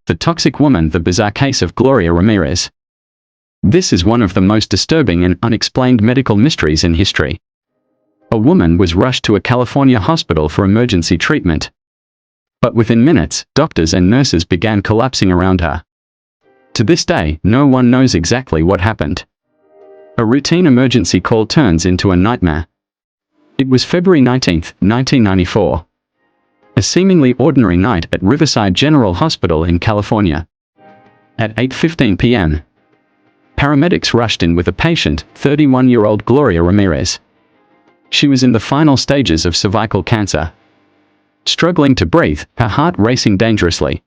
The toxic woman, the bizarre case of Gloria Ramirez. This is one of the most disturbing and unexplained medical mysteries in history. A woman was rushed to a California hospital for emergency treatment. But within minutes, doctors and nurses began collapsing around her. To this day, no one knows exactly what happened. A routine emergency call turns into a nightmare. It was February 19, 1994. A seemingly ordinary night at Riverside General Hospital in California. At 8:15 p.m., paramedics rushed in with a patient, 31-year-old Gloria Ramirez. She was in the final stages of cervical cancer. Struggling to breathe, her heart racing dangerously.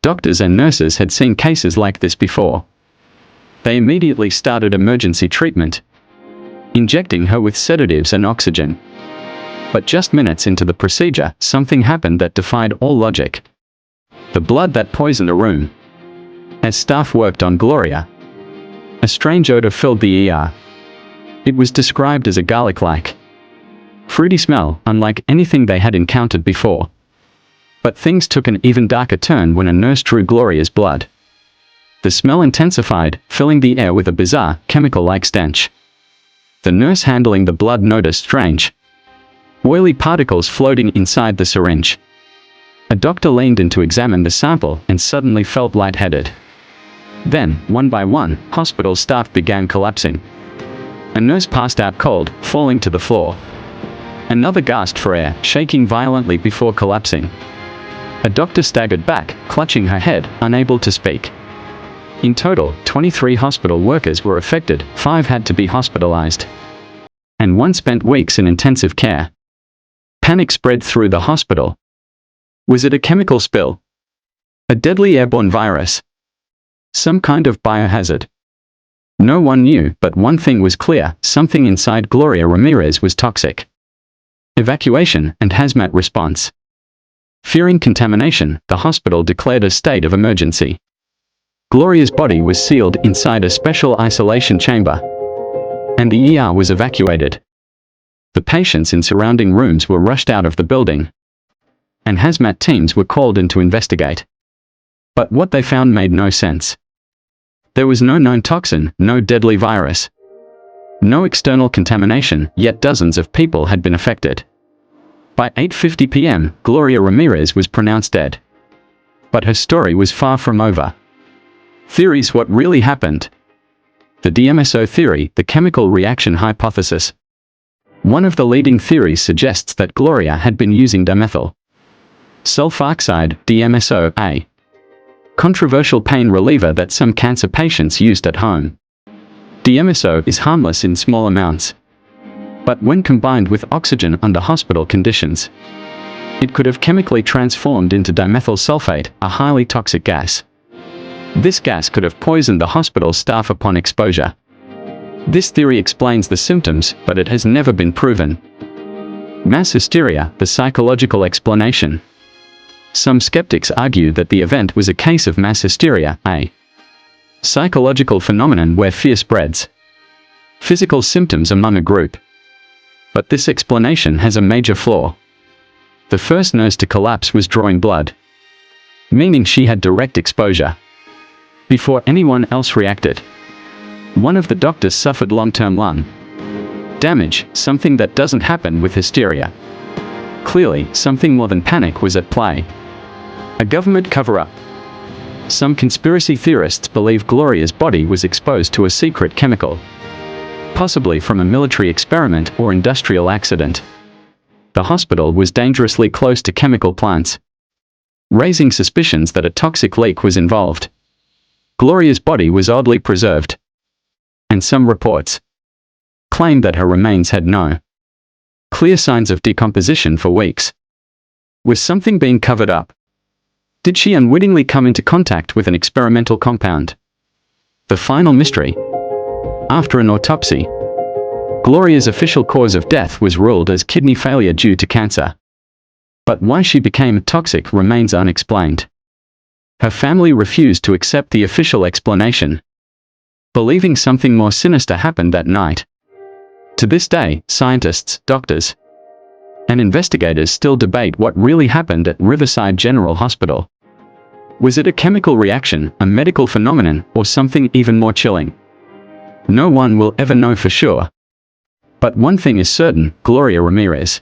Doctors and nurses had seen cases like this before. They immediately started emergency treatment, injecting her with sedatives and oxygen. But just minutes into the procedure, something happened that defied all logic. The blood that poisoned a room. As staff worked on Gloria, a strange odor filled the ER. It was described as a garlic-like, fruity smell, unlike anything they had encountered before. But things took an even darker turn when a nurse drew Gloria's blood. The smell intensified, filling the air with a bizarre, chemical-like stench. The nurse handling the blood noticed strange, oily particles floating inside the syringe. A doctor leaned in to examine the sample and suddenly felt lightheaded. Then, one by one, hospital staff began collapsing. A nurse passed out cold, falling to the floor. Another gasped for air, shaking violently before collapsing. A doctor staggered back, clutching her head, unable to speak. In total, 23 hospital workers were affected, 5 had to be hospitalized, and 1 spent weeks in intensive care. Panic spread through the hospital. Was it a chemical spill? A deadly airborne virus? Some kind of biohazard? No one knew, but one thing was clear: something inside Gloria Ramirez was toxic. Evacuation and hazmat response. Fearing contamination, the hospital declared a state of emergency. Gloria's body was sealed inside a special isolation chamber, and the ER was evacuated. The patients in surrounding rooms were rushed out of the building, and hazmat teams were called in to investigate. But what they found made no sense. There was no known toxin, no deadly virus, no external contamination, yet dozens of people had been affected. By 8:50 p.m., Gloria Ramirez was pronounced dead. But her story was far from over. Theories: what really happened? The DMSO theory, the chemical reaction hypothesis. One of the leading theories suggests that Gloria had been using dimethyl sulfoxide, DMSO, a controversial pain reliever that some cancer patients used at home. DMSO is harmless in small amounts, but when combined with oxygen under hospital conditions, it could have chemically transformed into dimethyl sulfate, a highly toxic gas. This gas could have poisoned the hospital staff upon exposure. This theory explains the symptoms, but it has never been proven. Mass hysteria, the psychological explanation. Some skeptics argue that the event was a case of mass hysteria, a psychological phenomenon where fear spreads physical symptoms among a group. But this explanation has a major flaw. The first nurse to collapse was drawing blood, meaning she had direct exposure before anyone else reacted. One of the doctors suffered long-term lung damage, something that doesn't happen with hysteria. Clearly, something more than panic was at play. A government cover-up. Some conspiracy theorists believe Gloria's body was exposed to a secret chemical, possibly from a military experiment or industrial accident. The hospital was dangerously close to chemical plants, raising suspicions that a toxic leak was involved. Gloria's body was oddly preserved, and some reports claim that her remains had no clear signs of decomposition for weeks. Was something being covered up? Did she unwittingly come into contact with an experimental compound? The final mystery. After an autopsy, Gloria's official cause of death was ruled as kidney failure due to cancer. But why she became toxic remains unexplained. Her family refused to accept the official explanation, believing something more sinister happened that night. To this day, scientists, doctors, and investigators still debate what really happened at Riverside General Hospital. Was it a chemical reaction, a medical phenomenon, or something even more chilling? No one will ever know for sure. But one thing is certain: Gloria Ramirez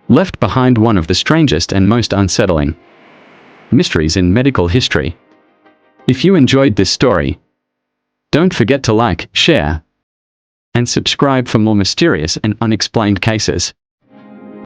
left behind one of the strangest and most unsettling mysteries in medical history. If you enjoyed this story, don't forget to like, share, and subscribe for more mysterious and unexplained cases.